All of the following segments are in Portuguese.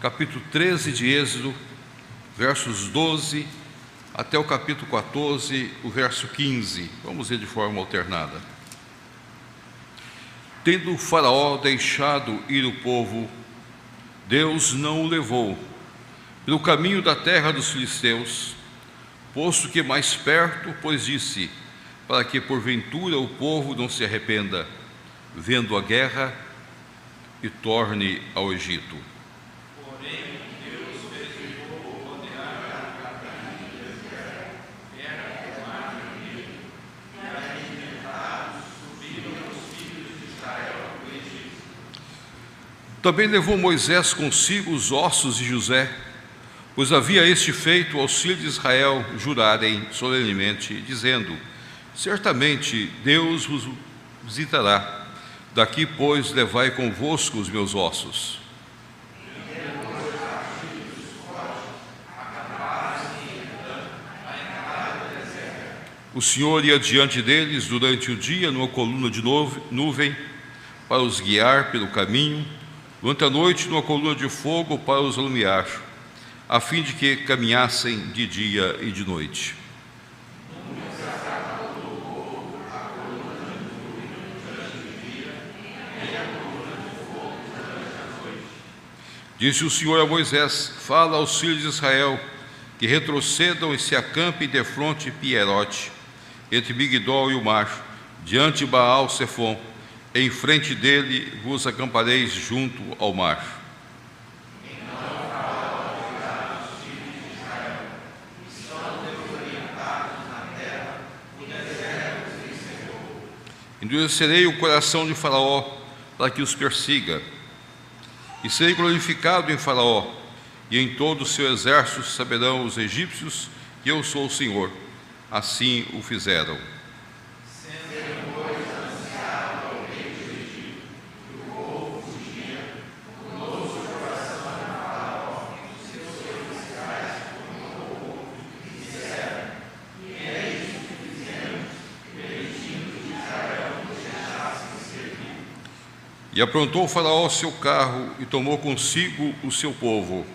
capítulo 13 de Êxodo, versos 12 até o capítulo 14, o verso 15. Vamos ler de forma alternada. Tendo Faraó deixado ir o povo, Deus não o levou pelo caminho da terra dos filisteus, posto que mais perto, pois disse, para que porventura o povo não se arrependa, vendo a guerra, e torne ao Egito. Porém, Deus preservou o rodear a caminho do deserto, terra do mar vermelho, e alimentados subiram os filhos de Israel do Egito. Também levou Moisés consigo os ossos de José, pois havia este feito aos filhos de Israel jurarem solenemente, dizendo: certamente Deus vos visitará. Daqui, pois, levai convosco os meus ossos. O Senhor ia diante deles durante o dia numa coluna de nuvem para os guiar pelo caminho, durante a noite numa coluna de fogo para os alumiar, a fim de que caminhassem de dia e de noite. Disse o Senhor a Moisés: fala aos filhos de Israel que retrocedam e se acampem defronte de Pierote, entre Migdol e o mar, diante de Baal-Sefom. Em frente dele vos acampareis junto ao mar. Então Faraó dirá aos filhos de Israel, que estão desorientados na terra, o deserto se encerrou. Endurecerei o coração de Faraó para que os persiga, e serei glorificado em Faraó, e em todo o seu exército saberão os egípcios que eu sou o Senhor. Assim o fizeram. Sendo, pois, anunciado ao rei do Egito que o povo fugia, mudou-se o coração de Faraó e dos seus oficiais como o povo, e disseram: que é isto que fizemos, permitindo que Israel nos deixasse servir. E aprontou Faraó seu carro e tomou consigo o seu povo.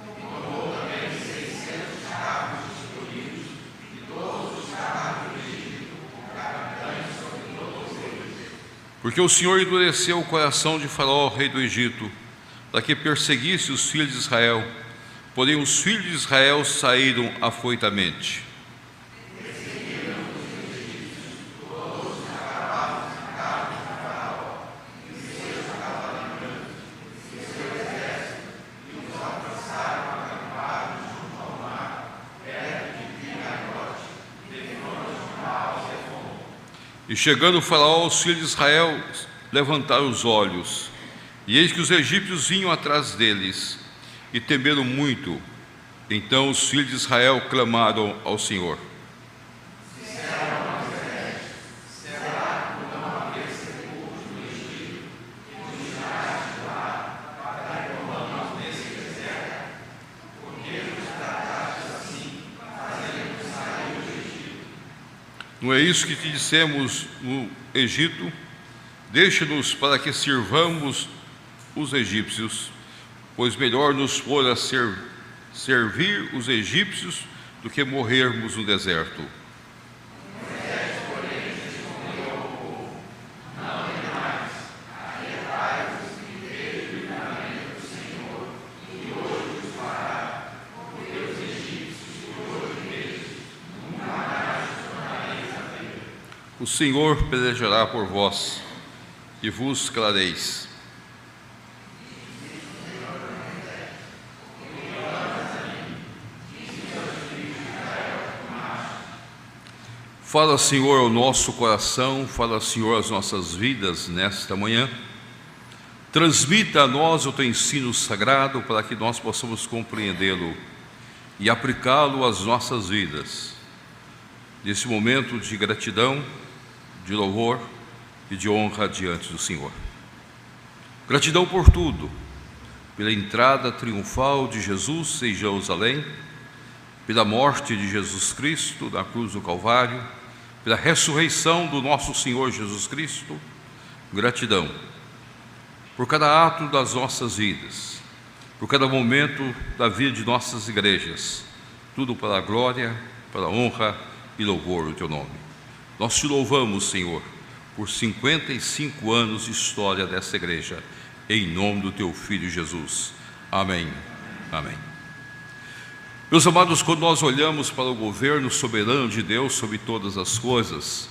Tomou também 600 carros escolhidos e todos os carros do Egito, com capitães sobre todos eles. Porque o Senhor endureceu o coração de Faraó, rei do Egito, para que perseguisse os filhos de Israel. Porém os filhos de Israel saíram afoitamente. E chegando Faraó aos filhos de Israel, levantaram os olhos, e eis que os egípcios vinham atrás deles, e temeram muito. Então os filhos de Israel clamaram ao Senhor. Não é isso que te dissemos no Egito? Deixa-nos para que sirvamos os egípcios, pois melhor nos fora servir os egípcios do que morrermos no deserto. Moisés, porém, respondeu ao povo: não temais, aquietai-vos e vede o livramento do Senhor, que hoje vos fará, porque os egípcios que hoje vedes, nunca mais os tornareis a ver. O Senhor pelejará por vós, e vos calareis. Fala, Senhor, ao nosso coração, fala, Senhor, às nossas vidas nesta manhã. Transmita a nós o teu ensino sagrado para que nós possamos compreendê-lo e aplicá-lo às nossas vidas. Nesse momento de gratidão, de louvor e de honra diante do Senhor. Gratidão por tudo, pela entrada triunfal de Jesus em Jerusalém, pela morte de Jesus Cristo na cruz do Calvário, pela ressurreição do nosso Senhor Jesus Cristo. Gratidão por cada ato das nossas vidas, por cada momento da vida de nossas igrejas, tudo para a glória, para a honra e louvor do Teu nome. Nós Te louvamos, Senhor, por 55 anos de história dessa igreja, em nome do Teu Filho Jesus. Amém. Amém. Meus amados, quando nós olhamos para o governo soberano de Deus sobre todas as coisas,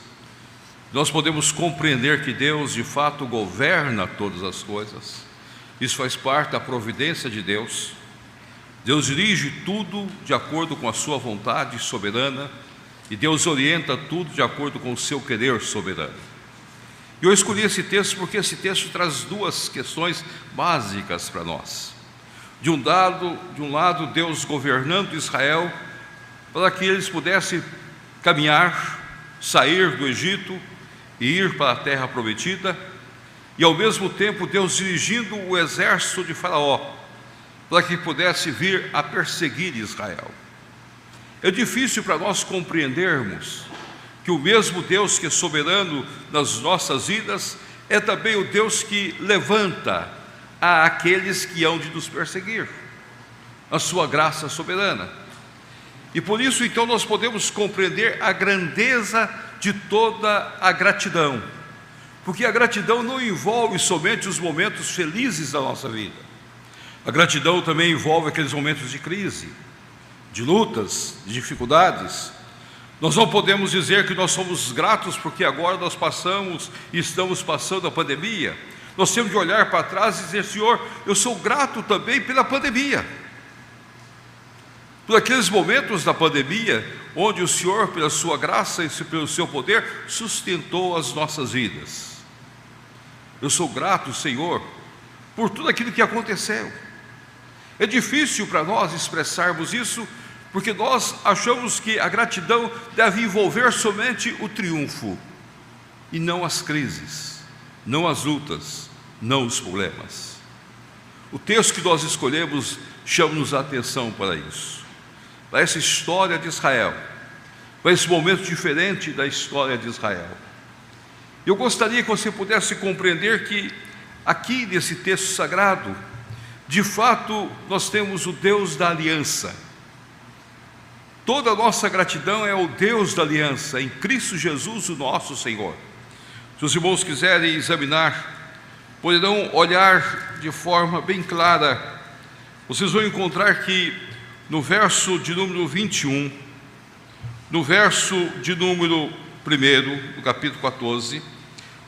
nós podemos compreender que Deus de fato governa todas as coisas. Isso faz parte da providência de Deus. Deus dirige tudo de acordo com a sua vontade soberana, e Deus orienta tudo de acordo com o seu querer soberano. E eu escolhi esse texto porque esse texto traz duas questões básicas para nós. De um lado, Deus governando Israel para que eles pudessem caminhar, sair do Egito e ir para a terra prometida, e ao mesmo tempo Deus dirigindo o exército de Faraó para que pudesse vir a perseguir Israel. É difícil para nós compreendermos que o mesmo Deus que é soberano nas nossas vidas é também o Deus que levanta àqueles que hão de nos perseguir, a sua graça soberana. E por isso então nós podemos compreender a grandeza de toda a gratidão, porque a gratidão não envolve somente os momentos felizes da nossa vida. A gratidão também envolve aqueles momentos de crise, de lutas, de dificuldades. Nós não podemos dizer que nós somos gratos porque agora nós passamos e estamos passando a pandemia. Nós temos de olhar para trás e dizer: Senhor, eu sou grato também pela pandemia, por aqueles momentos da pandemia onde o Senhor, pela sua graça e pelo seu poder, sustentou as nossas vidas. Eu sou grato, Senhor, por tudo aquilo que aconteceu. É difícil para nós expressarmos isso, porque nós achamos que a gratidão deve envolver somente o triunfo, e não as crises, não as lutas, não os problemas. O texto que nós escolhemos chama-nos a atenção para isso, para essa história de Israel, para esse momento diferente da história de Israel. Eu gostaria que você pudesse compreender que aqui nesse texto sagrado, de fato, nós temos o Deus da aliança. Toda a nossa gratidão é ao Deus da aliança, em Cristo Jesus, o nosso Senhor. Se os irmãos quiserem examinar, poderão olhar de forma bem clara. Vocês vão encontrar que no verso de número 21, no verso de número 1 do capítulo 14,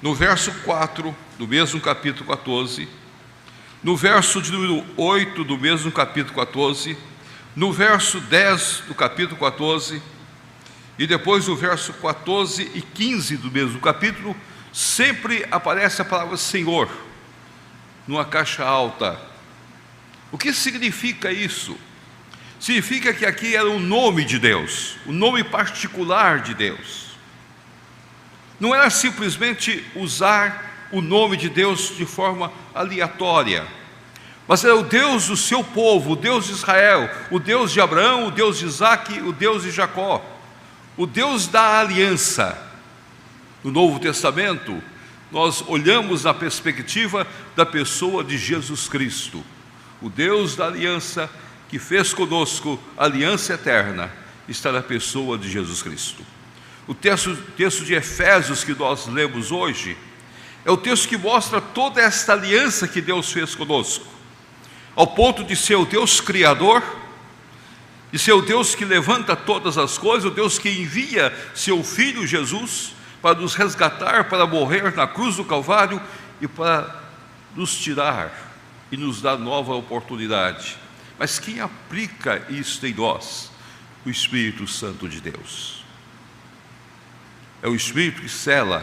no verso 4 do mesmo capítulo 14, no verso de número 8 do mesmo capítulo 14, no verso 10 do capítulo 14, e depois no verso 14 e 15 do mesmo capítulo, sempre aparece a palavra Senhor, numa caixa alta. O que significa isso? Significa que aqui era o nome de Deus, o nome particular de Deus. Não era simplesmente usar o nome de Deus de forma aleatória, mas era o Deus do seu povo, o Deus de Israel, o Deus de Abraão, o Deus de Isaque, o Deus de Jacó, o Deus da aliança. No Novo Testamento, nós olhamos na perspectiva da pessoa de Jesus Cristo, o Deus da aliança que fez conosco a aliança eterna, está na pessoa de Jesus Cristo. O texto de Efésios que nós lemos hoje é o texto que mostra toda esta aliança que Deus fez conosco, ao ponto de ser o Deus Criador, de ser o Deus que levanta todas as coisas, o Deus que envia seu Filho Jesus para nos resgatar, para morrer na cruz do Calvário e para nos tirar e nos dar nova oportunidade. Mas quem aplica isso em nós? O Espírito Santo de Deus. É o Espírito que sela,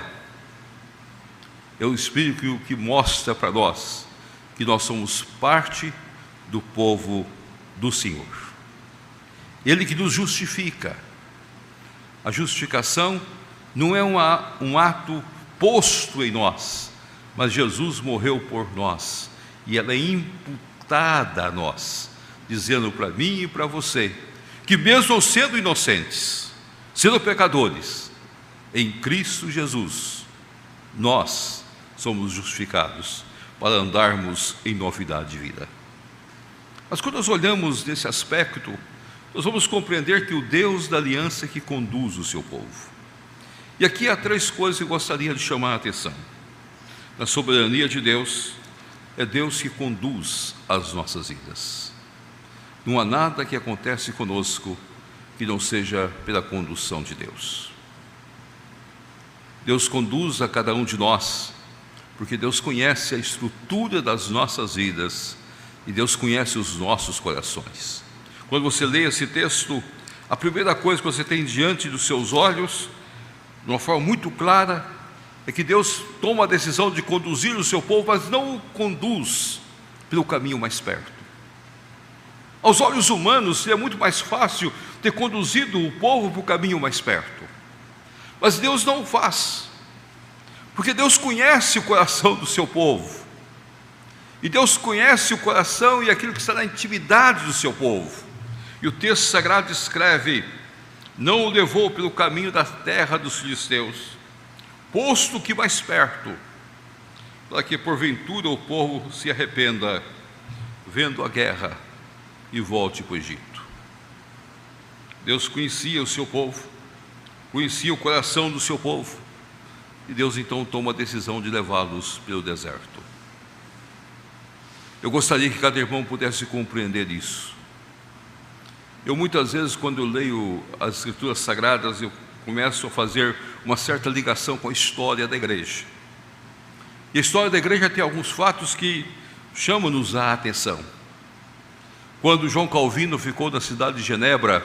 é o Espírito que mostra para nós que nós somos parte do povo do Senhor. Ele que nos justifica. A justificação não é um ato posto em nós, mas Jesus morreu por nós, e ela é imputada a nós, dizendo para mim e para você, que mesmo sendo inocentes, sendo pecadores, em Cristo Jesus, nós somos justificados para andarmos em novidade de vida. Mas quando nós olhamos nesse aspecto, nós vamos compreender que o Deus da aliança é que conduz o seu povo. E aqui há 3 coisas que eu gostaria de chamar a atenção. Na soberania de Deus, é Deus que conduz as nossas vidas. Não há nada que acontece conosco que não seja pela condução de Deus. Deus conduz a cada um de nós, porque Deus conhece a estrutura das nossas vidas e Deus conhece os nossos corações. Quando você lê esse texto, a primeira coisa que você tem diante dos seus olhos, de uma forma muito clara, é que Deus toma a decisão de conduzir o seu povo, mas não o conduz pelo caminho mais perto. Aos olhos humanos, seria muito mais fácil ter conduzido o povo para o caminho mais perto. Mas Deus não o faz, porque Deus conhece o coração do seu povo. E Deus conhece o coração e aquilo que está na intimidade do seu povo. E o texto sagrado escreve: não o levou pelo caminho da terra dos filisteus, posto que mais perto, para que porventura o povo se arrependa, vendo a guerra, e volte para o Egito. Deus conhecia o seu povo, conhecia o coração do seu povo, e Deus então toma a decisão de levá-los pelo deserto. Eu gostaria que cada irmão pudesse compreender isso. Eu muitas vezes, quando eu leio as Escrituras Sagradas, eu começo a fazer uma certa ligação com a história da igreja. E a história da igreja tem alguns fatos que chamam-nos a atenção. Quando João Calvino ficou na cidade de Genebra,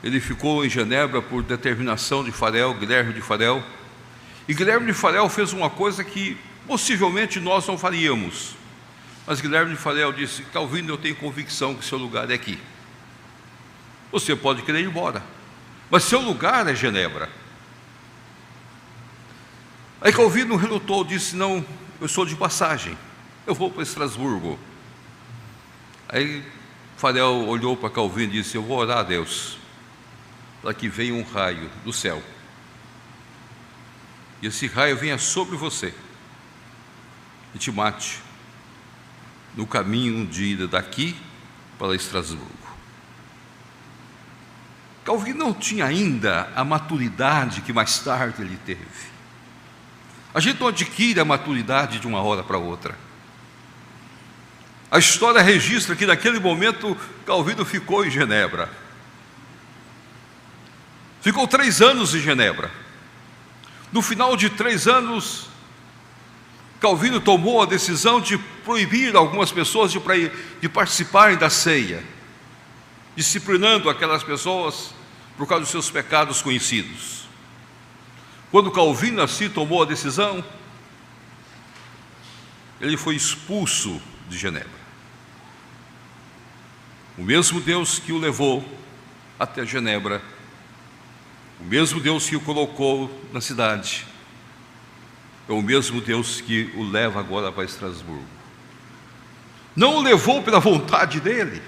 ele ficou em Genebra por determinação de Farel, Guilherme de Farel. E Guilherme de Farel fez uma coisa que possivelmente nós não faríamos. Mas Guilherme de Farel disse: Calvino, eu tenho convicção que seu lugar é aqui. Você pode querer ir embora, mas seu lugar é Genebra. Aí Calvino relutou, disse: não, eu sou de passagem, eu vou para Estrasburgo. Aí Farel olhou para Calvino e disse: eu vou orar a Deus para que venha um raio do céu, e esse raio venha sobre você e te mate no caminho de ida daqui para Estrasburgo. Calvino não tinha ainda a maturidade que mais tarde ele teve. A gente não adquire a maturidade de uma hora para outra. A história registra que naquele momento Calvino ficou em Genebra. Ficou 3 anos em Genebra. No final de 3 anos, Calvino tomou a decisão de proibir algumas pessoas de participarem da ceia, disciplinando aquelas pessoas por causa dos seus pecados conhecidos. Quando Calvino assim tomou a decisão, ele foi expulso de Genebra. O mesmo Deus que o levou até Genebra, o mesmo Deus que o colocou na cidade, é o mesmo Deus que o leva agora para Estrasburgo. Não o levou pela vontade dele,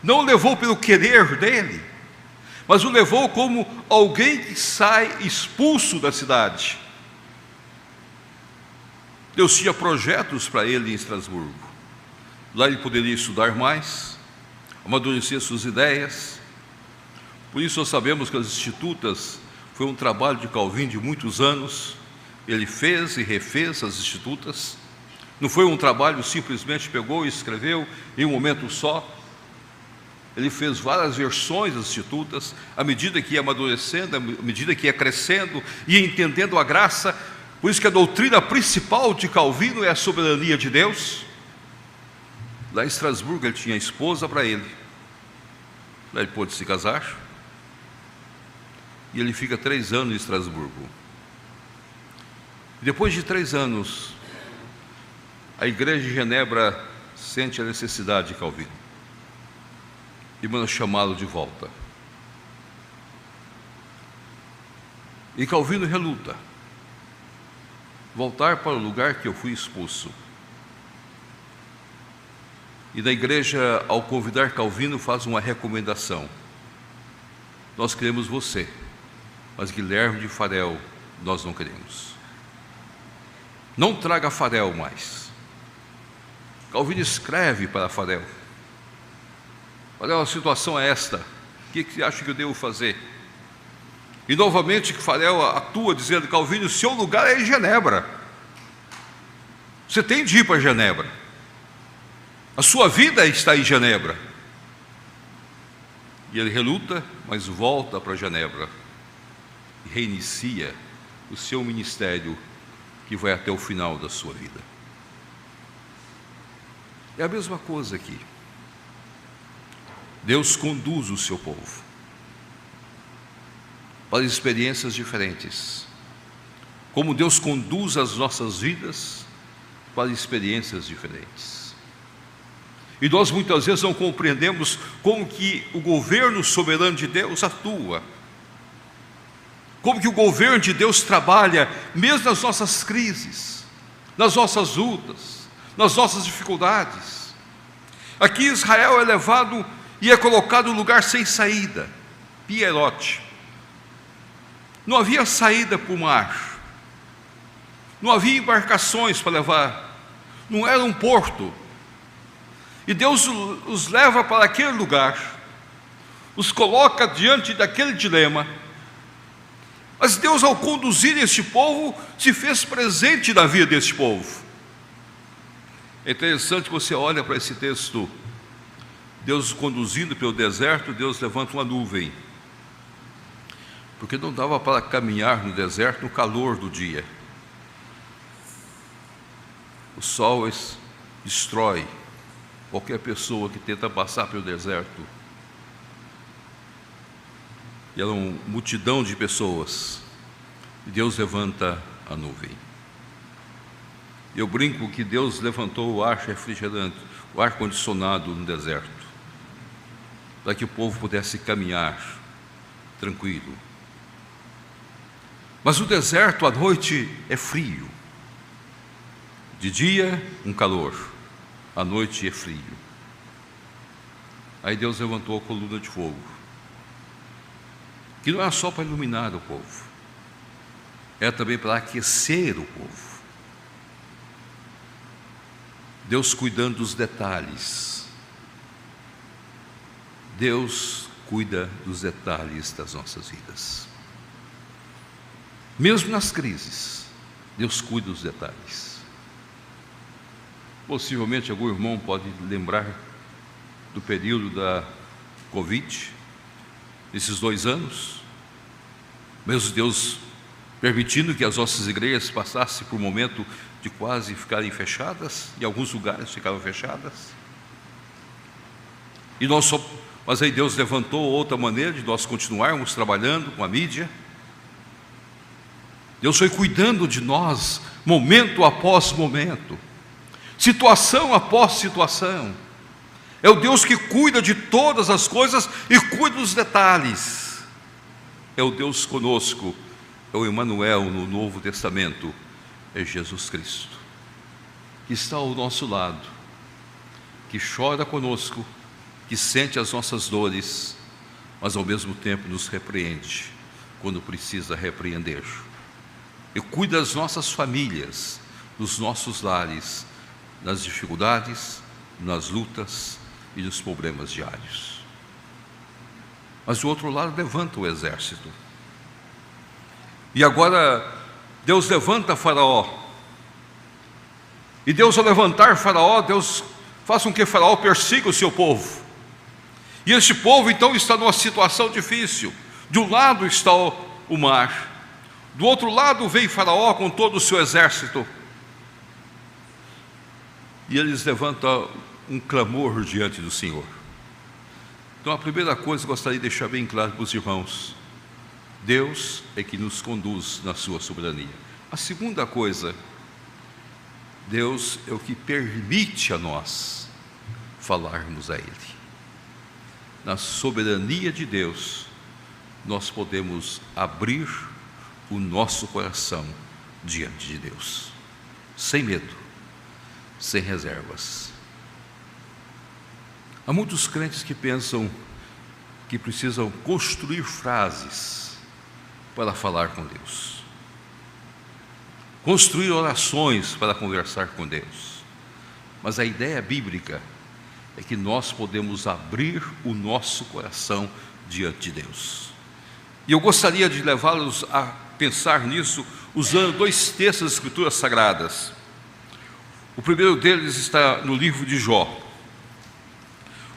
não o levou pelo querer dele, mas o levou como alguém que sai expulso da cidade. Deus tinha projetos para ele em Estrasburgo. Lá ele poderia estudar mais, amadurecer suas ideias. Por isso nós sabemos que as Institutas foi um trabalho de Calvino de muitos anos. Ele fez e refez as Institutas. Não foi um trabalho simplesmente pegou e escreveu em um momento só. Ele fez várias versões das Institutas, à medida que ia amadurecendo, à medida que ia crescendo, ia entendendo a graça. Por isso que a doutrina principal de Calvino é a soberania de Deus. Lá em Estrasburgo ele tinha esposa para ele. Lá ele pôde se casar. E ele fica 3 anos em Estrasburgo. Depois de 3 anos, a igreja de Genebra sente a necessidade de Calvino e manda chamá-lo de volta. E Calvino reluta: voltar para o lugar que eu fui expulso. E da igreja, ao convidar Calvino, faz uma recomendação: nós queremos você, mas Guilherme de Farel nós não queremos. Não traga Farel mais. Calvino escreve para Farel: Farel, a situação é esta, o que você acha que eu devo fazer? E novamente Farel atua dizendo: Calvino, seu lugar é em Genebra, você tem de ir para Genebra, a sua vida está em Genebra. E ele reluta, mas volta para Genebra e reinicia o seu ministério, que vai até o final da sua vida. É a mesma coisa aqui. Deus conduz o seu povo para experiências diferentes, como Deus conduz as nossas vidas para experiências diferentes. E nós muitas vezes não compreendemos como que o governo soberano de Deus atua, como que o governo de Deus trabalha, mesmo nas nossas crises, nas nossas lutas, nas nossas dificuldades. Aqui Israel é levado e é colocado em um lugar sem saída, Pierote. Não havia saída para o mar, não havia embarcações para levar, não era um porto. E Deus os leva para aquele lugar, os coloca diante daquele dilema. Mas Deus, ao conduzir este povo, se fez presente na vida deste povo. É interessante que você olha para esse texto, Deus conduzindo pelo deserto, Deus levanta uma nuvem, porque não dava para caminhar no deserto no calor do dia. O sol destrói qualquer pessoa que tenta passar pelo deserto. E era uma multidão de pessoas. E Deus levanta a nuvem. Eu brinco que Deus levantou o ar refrigerante, o ar condicionado no deserto, para que o povo pudesse caminhar tranquilo. Mas o deserto à noite é frio. De dia, um calor. À noite é frio. Aí Deus levantou a coluna de fogo, que não é só para iluminar o povo, é também para aquecer o povo. Deus cuidando dos detalhes. Deus cuida dos detalhes das nossas vidas. Mesmo nas crises, Deus cuida dos detalhes. Possivelmente algum irmão pode lembrar do período da Covid, esses 2 anos, mesmo Deus permitindo que as nossas igrejas passassem por um momento de quase ficarem fechadas, em alguns lugares ficaram fechadas, mas aí Deus levantou outra maneira de nós continuarmos trabalhando com a mídia. Deus foi cuidando de nós, momento após momento, situação após situação. É o Deus que cuida de todas as coisas e cuida dos detalhes. É o Deus conosco, é o Emmanuel no Novo Testamento, é Jesus Cristo, que está ao nosso lado, que chora conosco, que sente as nossas dores, mas ao mesmo tempo nos repreende quando precisa repreender. E cuida das nossas famílias, dos nossos lares, nas dificuldades, nas lutas e nos problemas diários. Mas do outro lado levanta o exército. E agora Deus levanta Faraó. E Deus, ao levantar Faraó, Deus faz com que Faraó persiga o seu povo. E este povo então está numa situação difícil. De um lado está o mar, do outro lado vem Faraó com todo o seu exército. E eles levantam um clamor diante do Senhor. Então a primeira coisa que eu gostaria de deixar bem claro para os irmãos: Deus é que nos conduz na sua soberania. A segunda coisa, Deus é o que permite a nós falarmos a Ele. Na soberania de Deus, nós podemos abrir o nosso coração diante de Deus, sem medo, sem reservas. Há muitos crentes que pensam que precisam construir frases para falar com Deus, construir orações para conversar com Deus. Mas a ideia bíblica é que nós podemos abrir o nosso coração diante de Deus. E eu gostaria de levá-los a pensar nisso usando dois textos das Escrituras Sagradas. O primeiro deles está no livro de Jó.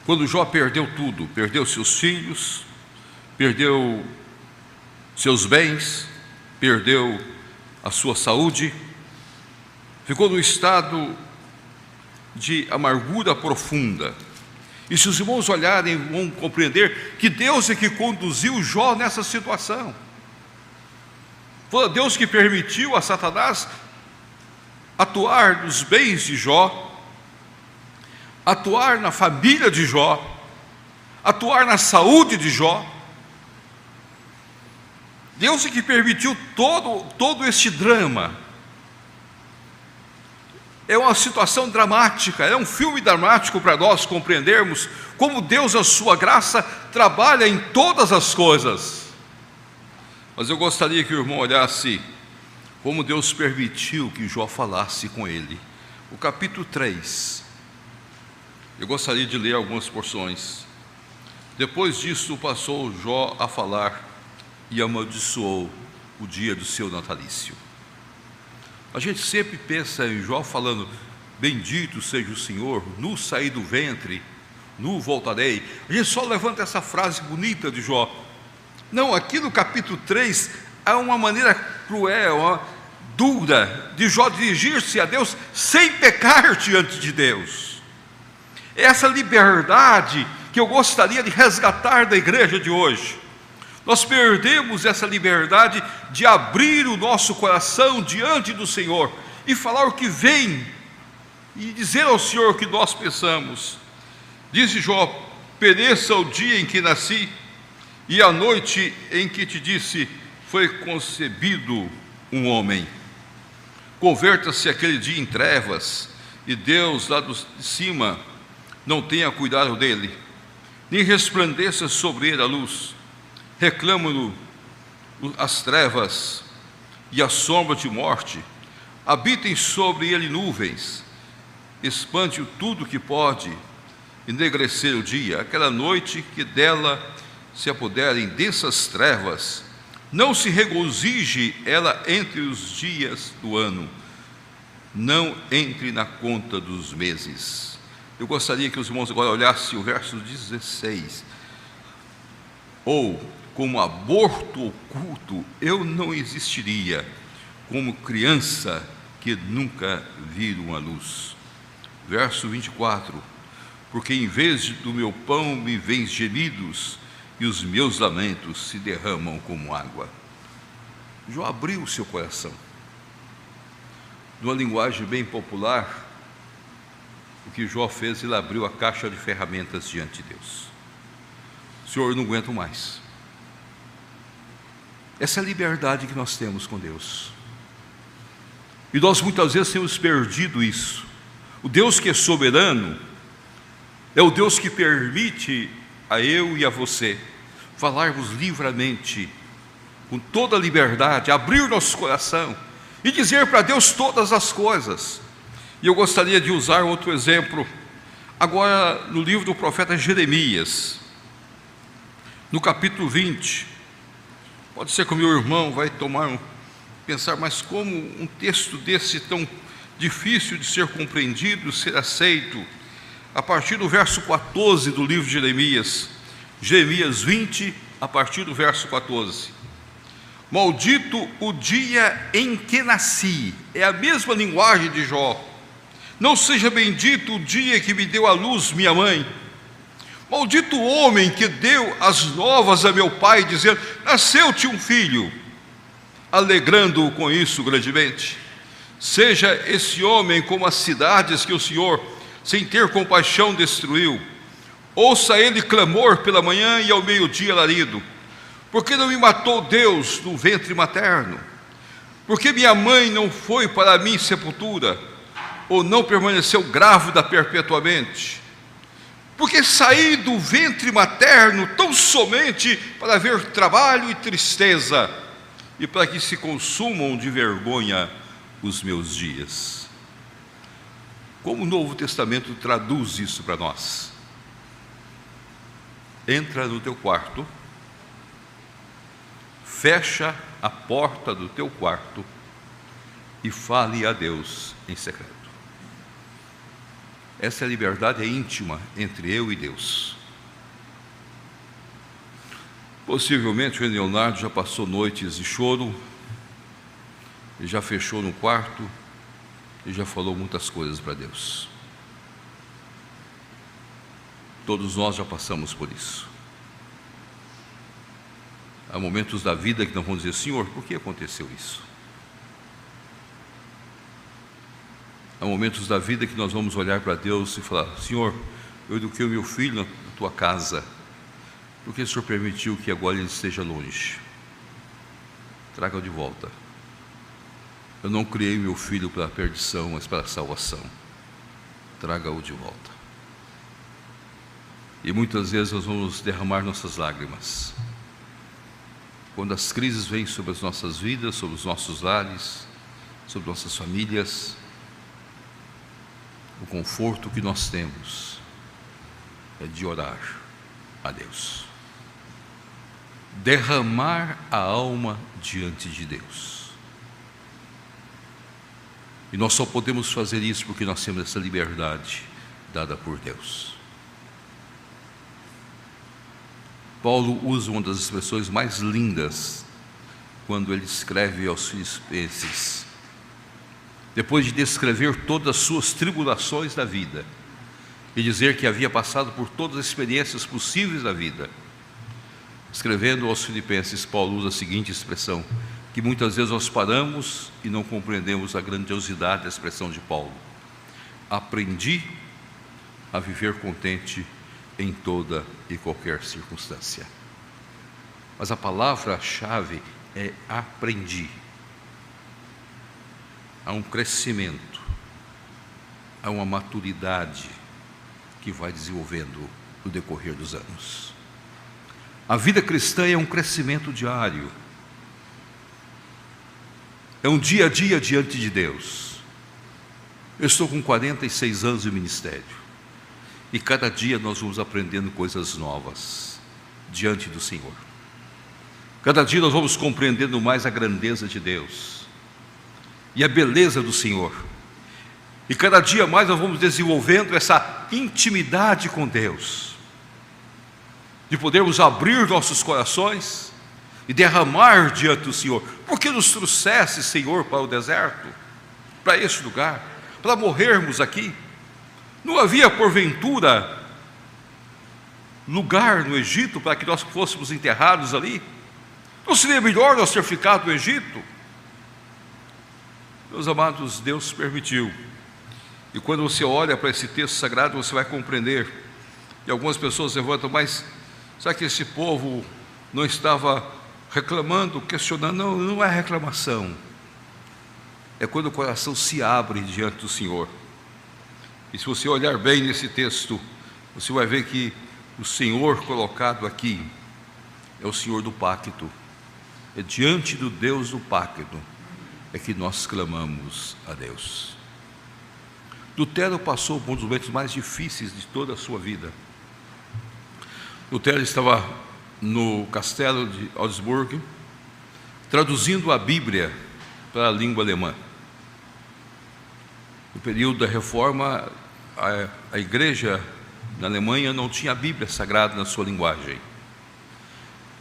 Quando Jó perdeu tudo, perdeu seus filhos, perdeu seus bens, perdeu a sua saúde, ficou num estado de amargura profunda. E se os irmãos olharem, vão compreender que Deus é que conduziu Jó nessa situação. Foi Deus que permitiu a Satanás atuar nos bens de Jó, atuar na família de Jó, atuar na saúde de Jó. Deus é que permitiu todo este drama. É uma situação dramática, é um filme dramático para nós compreendermos como Deus, a sua graça, trabalha em todas as coisas. Mas eu gostaria que o irmão olhasse como Deus permitiu que Jó falasse com ele. O capítulo 3, eu gostaria de ler algumas porções. Depois disso passou Jó a falar e amaldiçoou o dia do seu natalício. A gente sempre pensa em Jó falando: bendito seja o Senhor, nu saí do ventre, nu voltarei. A gente só levanta essa frase bonita de Jó. Não, aqui no capítulo 3 há uma maneira cruel, dura, de Jó dirigir-se a Deus sem pecar diante de Deus. Essa liberdade que eu gostaria de resgatar da igreja de hoje. Nós perdemos essa liberdade de abrir o nosso coração diante do Senhor e falar o que vem e dizer ao Senhor o que nós pensamos. Disse Jó: pereça o dia em que nasci e a noite em que te disse foi concebido um homem. Converta-se aquele dia em trevas e Deus lá de cima não tenha cuidado dele, nem resplandeça sobre ele a luz. Reclamo-no as trevas e a sombra de morte, habitem sobre ele nuvens, espante-o tudo que pode enegrecer o dia, aquela noite que dela se apoderem densas trevas, não se regozije ela entre os dias do ano, não entre na conta dos meses. Eu gostaria que os irmãos agora olhassem o verso 16. Ou, como aborto oculto, eu não existiria, como criança que nunca viram a luz. Verso 24: porque em vez do meu pão me vêm gemidos, e os meus lamentos se derramam como água. Jó abriu o seu coração. Numa linguagem bem popular, o que Jó fez, ele abriu a caixa de ferramentas diante de Deus. Senhor, eu não aguento mais. Essa é a liberdade que nós temos com Deus. E nós muitas vezes temos perdido isso. O Deus que é soberano é o Deus que permite a eu e a você falarmos livremente, com toda a liberdade, abrir nosso coração e dizer para Deus todas as coisas. E eu gostaria de usar outro exemplo, agora no livro do profeta Jeremias, no capítulo 20. Pode ser que o meu irmão vai pensar, mas como um texto desse tão difícil de ser compreendido, ser aceito? A partir do verso 14 do livro de Jeremias, Jeremias 20, a partir do verso 14. Maldito o dia em que nasci, é a mesma linguagem de Jó. Não seja bendito o dia que me deu à luz minha mãe. Maldito o homem que deu as novas a meu pai, dizendo: nasceu-te um filho, alegrando-o com isso grandemente. Seja esse homem como as cidades que o Senhor, sem ter compaixão, destruiu. Ouça ele clamor pela manhã e ao meio-dia larido. Porque não me matou Deus no ventre materno? Porque minha mãe não foi para mim sepultura, ou não permaneceu grávida perpetuamente? Porque saí do ventre materno tão somente para ver trabalho e tristeza, e para que se consumam de vergonha os meus dias. Como o Novo Testamento traduz isso para nós? Entra no teu quarto, fecha a porta do teu quarto e fale a Deus em secreto. Essa liberdade é íntima entre eu e Deus. Possivelmente o Leonardo já passou noites de choro, e já fechou no quarto e já falou muitas coisas para Deus. Todos nós já passamos por isso. Há momentos da vida que nós vamos dizer: Senhor, por que aconteceu isso? Há momentos da vida que nós vamos olhar para Deus e falar: Senhor, eu eduquei o meu filho na tua casa, por que o Senhor permitiu que agora ele esteja longe? Traga-o de volta. Eu não criei meu filho para a perdição, mas para a salvação. Traga-o de volta. E muitas vezes nós vamos derramar nossas lágrimas quando as crises vêm sobre as nossas vidas, sobre os nossos lares, sobre nossas famílias. O conforto que nós temos é de orar a Deus, derramar a alma diante de Deus. E nós só podemos fazer isso porque nós temos essa liberdade dada por Deus. Paulo usa uma das expressões mais lindas quando ele escreve aos Filipenses. Depois de descrever todas as suas tribulações da vida e dizer que havia passado por todas as experiências possíveis da vida, escrevendo aos Filipenses, Paulo usa a seguinte expressão, que muitas vezes nós paramos e não compreendemos a grandiosidade da expressão de Paulo: aprendi a viver contente em toda e qualquer circunstância. Mas a palavra-chave é aprendi. Há um crescimento, há uma maturidade que vai desenvolvendo no decorrer dos anos. A vida cristã é um crescimento diário, é um dia a dia diante de Deus. Eu estou com 46 anos de ministério e cada dia nós vamos aprendendo coisas novas diante do Senhor. Cada dia nós vamos compreendendo mais a grandeza de Deus e a beleza do Senhor. E cada dia mais nós vamos desenvolvendo essa intimidade com Deus, de podermos abrir nossos corações e derramar diante do Senhor. Por que nos trouxesse, Senhor, para o deserto, para este lugar, para morrermos aqui? Não havia, porventura, lugar no Egito para que nós fôssemos enterrados ali? Não seria melhor nós ter ficado no Egito? Meus amados, Deus permitiu. E quando você olha para esse texto sagrado, você vai compreender. E algumas pessoas levantam: mas será que esse povo não estava reclamando, questionando? Não, não é reclamação. É quando o coração se abre diante do Senhor. E se você olhar bem nesse texto, você vai ver que o Senhor colocado aqui é o Senhor do pacto. É diante do Deus do pacto é que nós clamamos a Deus. Lutero passou por um dos momentos mais difíceis de toda a sua vida. Lutero estava no castelo de Augsburg, traduzindo a Bíblia para a língua alemã. No período da Reforma, a igreja na Alemanha não tinha a Bíblia Sagrada na sua linguagem.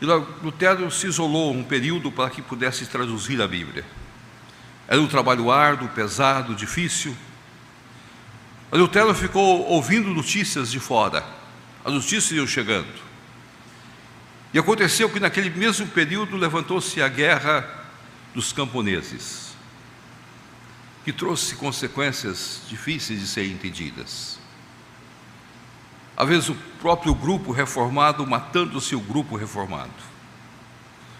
E Lutero se isolou um período para que pudesse traduzir a Bíblia. Era um trabalho árduo, pesado, difícil. Mas Lutero ficou ouvindo notícias de fora. As notícias iam chegando. E aconteceu que naquele mesmo período levantou-se a guerra dos camponeses, que trouxe consequências difíceis de serem entendidas. Às vezes o próprio grupo reformado matando o seu grupo reformado.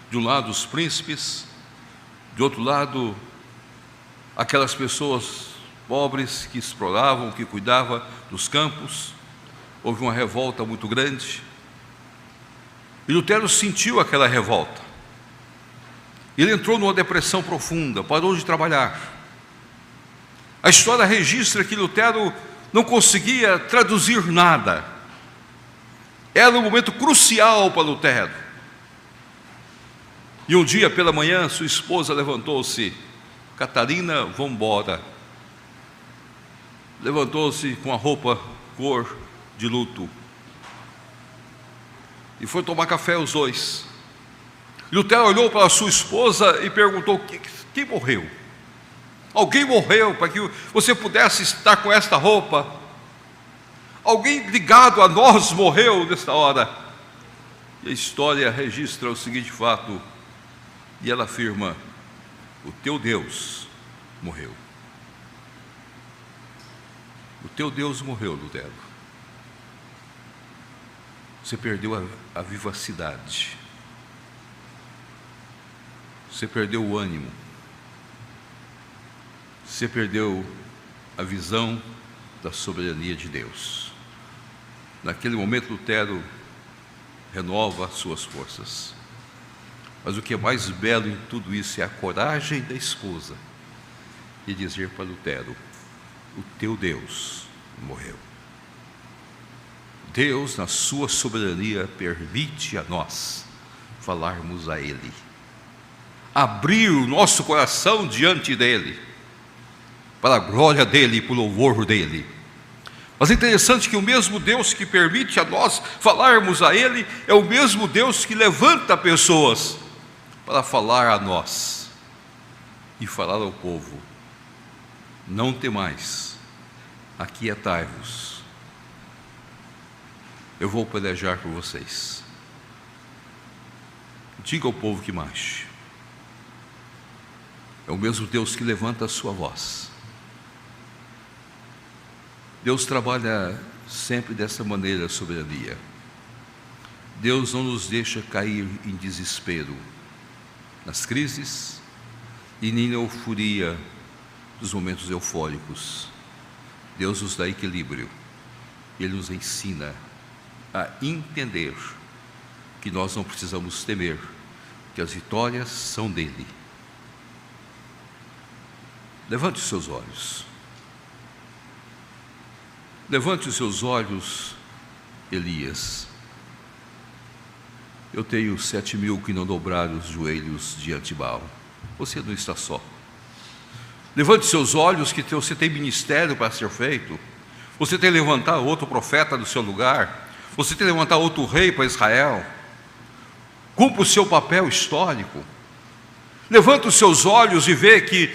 De um lado os príncipes, de outro lado aquelas pessoas pobres que exploravam, que cuidavam dos campos. Houve uma revolta muito grande. E Lutero sentiu aquela revolta. Ele entrou numa depressão profunda, parou de trabalhar. A história registra que Lutero não conseguia traduzir nada. Era um momento crucial para Lutero. E um dia pela manhã, sua esposa levantou-se: Catarina, vamos embora. Levantou-se com a roupa cor de luto e foi tomar café os dois. Lutero olhou para a sua esposa e perguntou: quem morreu? Alguém morreu para que você pudesse estar com esta roupa? Alguém ligado a nós morreu nesta hora? E a história registra o seguinte fato, e ela afirma: o teu Deus morreu. O teu Deus morreu, Lutero. Você perdeu a vivacidade. Você perdeu o ânimo. Você perdeu a visão da soberania de Deus. Naquele momento, Lutero renova suas forças. Mas o que é mais belo em tudo isso é a coragem da esposa de dizer para Lutero: o teu Deus morreu. Deus, na sua soberania, permite a nós falarmos a Ele, abrir o nosso coração diante dEle, para a glória dEle e para o louvor dEle. Mas é interessante que o mesmo Deus que permite a nós falarmos a Ele é o mesmo Deus que levanta pessoas para falar a nós e falar ao povo: não temais, aquietai-vos, eu vou pelejar por vocês. Diga ao povo que marche. É o mesmo Deus que levanta a sua voz. Deus trabalha sempre dessa maneira, soberania. Deus não nos deixa cair em desespero nas crises e nem na euforia dos momentos eufóricos. Deus nos dá equilíbrio. Ele nos ensina a entender que nós não precisamos temer, que as vitórias são dele. Levante os seus olhos. Levante os seus olhos, Elias. Eu tenho 7.000 que não dobraram os joelhos diante de Baal. Você não está só. Levante seus olhos, que você tem ministério para ser feito. Você tem que levantar outro profeta no seu lugar. Você tem que levantar outro rei para Israel. Cumpra o seu papel histórico. Levante os seus olhos e vê que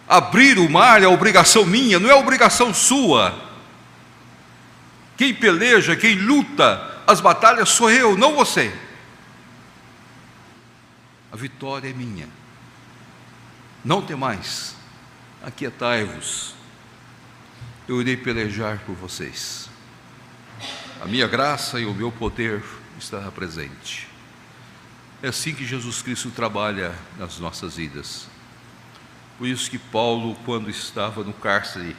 abrir o mar é obrigação minha, não é obrigação sua. Quem peleja, quem luta as batalhas sou eu, não você. A vitória é minha. Não temais, aquietai-vos, eu irei pelejar por vocês. A minha graça e o meu poder estará presente. É assim que Jesus Cristo trabalha nas nossas vidas. Por isso que Paulo, quando estava no cárcere,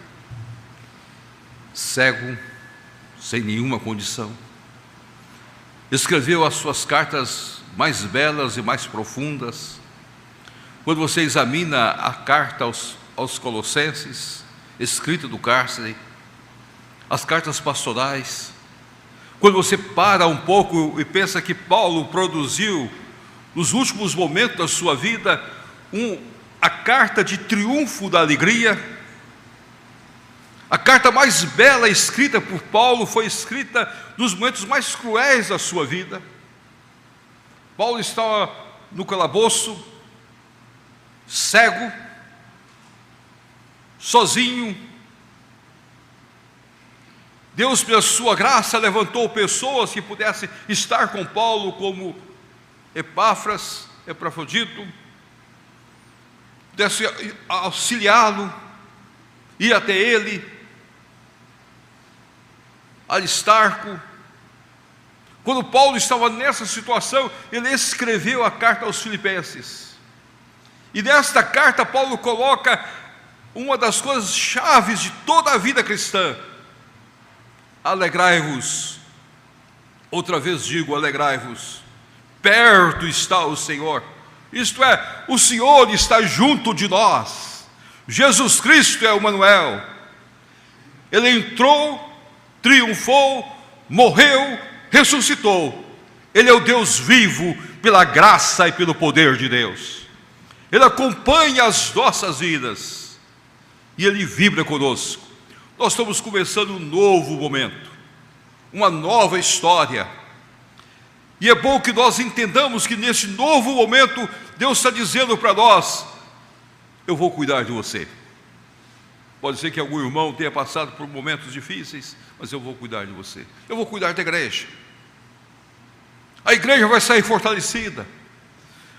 cego, sem nenhuma condição, escreveu as suas cartas mais belas e mais profundas. Quando você examina a carta aos Colossenses, escrita do cárcere, as cartas pastorais, quando você para um pouco e pensa que Paulo produziu, nos últimos momentos da sua vida, a carta de triunfo da alegria. A carta mais bela escrita por Paulo foi escrita nos momentos mais cruéis da sua vida. Paulo estava no calabouço, cego, sozinho. Deus, pela sua graça, levantou pessoas que pudessem estar com Paulo, como Epáfras, Epafrodito, pudesse auxiliá-lo, ir até ele. Aristarco. Quando Paulo estava nessa situação, ele escreveu a carta aos Filipenses. E nesta carta Paulo coloca uma das coisas chaves de toda a vida cristã: alegrai-vos. Outra vez digo, alegrai-vos. Perto está o Senhor. Isto é, o Senhor está junto de nós. Jesus Cristo é o Emanuel. Ele entrou, triunfou, morreu, ressuscitou. Ele é o Deus vivo, pela graça e pelo poder de Deus. Ele acompanha as nossas vidas e Ele vibra conosco. Nós estamos começando um novo momento, uma nova história. E é bom que nós entendamos que nesse novo momento Deus está dizendo para nós: eu vou cuidar de você. Pode ser que algum irmão tenha passado por momentos difíceis, mas eu vou cuidar de você. Eu vou cuidar da igreja. A igreja vai sair fortalecida,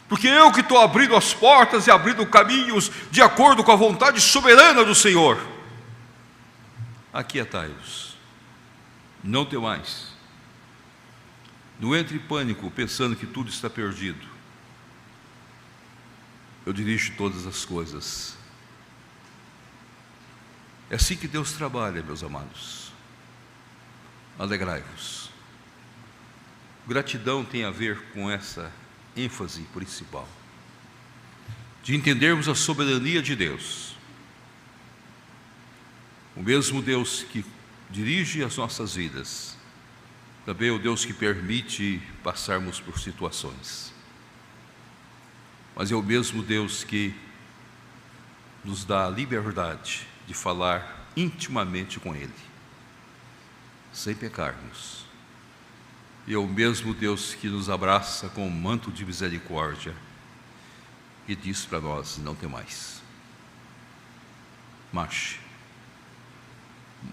porque eu que estou abrindo as portas e abrindo caminhos de acordo com a vontade soberana do Senhor. Aquietai-vos, não temais. Não entre em pânico pensando que tudo está perdido. Eu dirijo todas as coisas. É assim que Deus trabalha, meus amados. Alegrai-vos. Gratidão tem a ver com essa ênfase principal, de entendermos a soberania de Deus. O mesmo Deus que dirige as nossas vidas, também é o Deus que permite passarmos por situações. Mas é o mesmo Deus que nos dá a liberdade de falar intimamente com Ele, sem pecarmos. E é o mesmo Deus que nos abraça com um manto de misericórdia e diz para nós: não temais. Marche.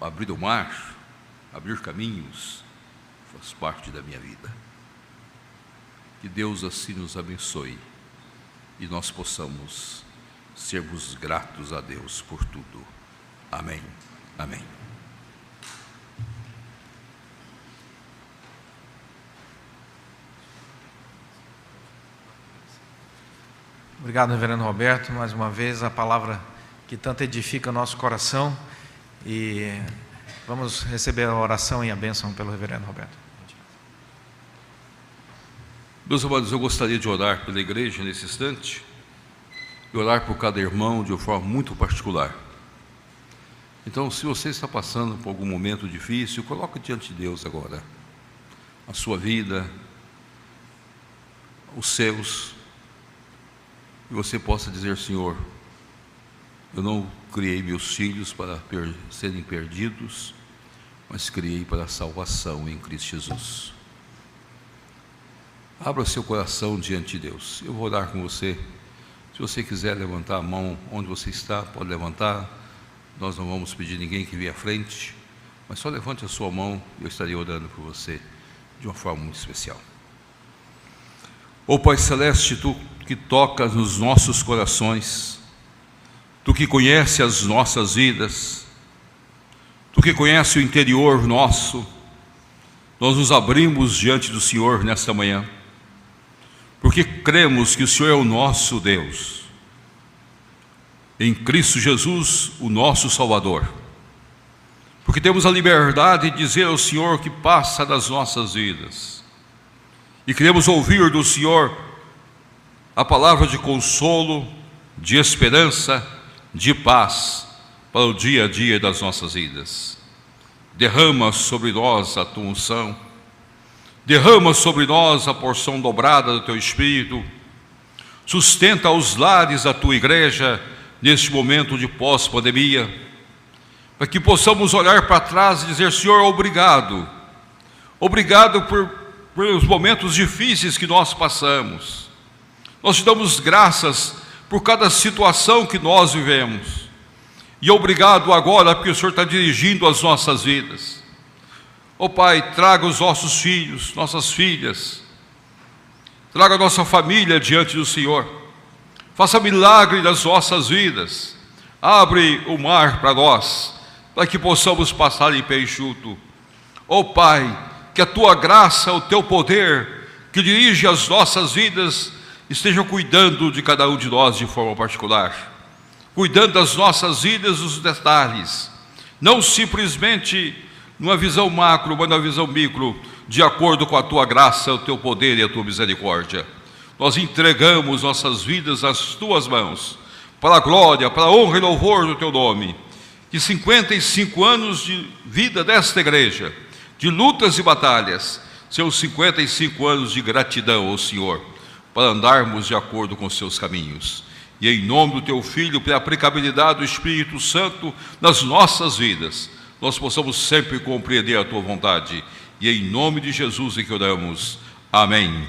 Abrir o mar, abrir caminhos, faz parte da minha vida. Que Deus assim nos abençoe e nós possamos sermos gratos a Deus por tudo. Amém. Amém. Obrigado, reverendo Roberto, mais uma vez a palavra que tanto edifica o nosso coração. E vamos receber a oração e a bênção pelo reverendo Roberto. Meus amados, eu gostaria de orar pela igreja nesse instante e orar por cada irmão de uma forma muito particular. Então, se você está passando por algum momento difícil, coloque diante de Deus agora a sua vida, os seus, e você possa dizer: Senhor, eu não criei meus filhos para serem perdidos, mas criei para a salvação em Cristo Jesus. Abra seu coração diante de Deus. Eu vou orar com você. Se você quiser levantar a mão onde você está, pode levantar. Nós não vamos pedir ninguém que venha à frente, mas só levante a sua mão e eu estarei orando por você de uma forma muito especial. Ó Pai Celeste, Tu que tocas nos nossos corações, Tu que conhece as nossas vidas, Tu que conhece o interior nosso, nós nos abrimos diante do Senhor nesta manhã, porque cremos que o Senhor é o nosso Deus, em Cristo Jesus, o nosso Salvador, porque temos a liberdade de dizer ao Senhor que passa das nossas vidas, e queremos ouvir do Senhor a palavra de consolo, de esperança, de paz para o dia a dia das nossas vidas. Derrama sobre nós a Tua unção, derrama sobre nós a porção dobrada do Teu Espírito, sustenta os lares da Tua igreja neste momento de pós-pandemia, para que possamos olhar para trás e dizer: Senhor, obrigado, obrigado pelos momentos difíceis que nós passamos. Nós Te damos graças por cada situação que nós vivemos, e obrigado agora porque o Senhor está dirigindo as nossas vidas. Ó Pai, traga os nossos filhos, nossas filhas, traga a nossa família diante do Senhor, faça milagre nas nossas vidas, abre o mar para nós, para que possamos passar em pé enxuto. Ó Pai, que a Tua graça, o Teu poder, que dirige as nossas vidas, esteja cuidando de cada um de nós de forma particular, cuidando das nossas vidas, dos detalhes, não simplesmente numa visão macro, mas numa visão micro, de acordo com a Tua graça, o Teu poder e a Tua misericórdia. Nós entregamos nossas vidas nas Tuas mãos, para a glória, para a honra e louvor do teu nome. Que 55 anos de vida desta igreja, de lutas e batalhas, seus 55 anos de gratidão ao Senhor, para andarmos de acordo com os seus caminhos. E em nome do teu Filho, pela aplicabilidade do Espírito Santo nas nossas vidas, nós possamos sempre compreender a tua vontade. E em nome de Jesus é que oramos. Amém.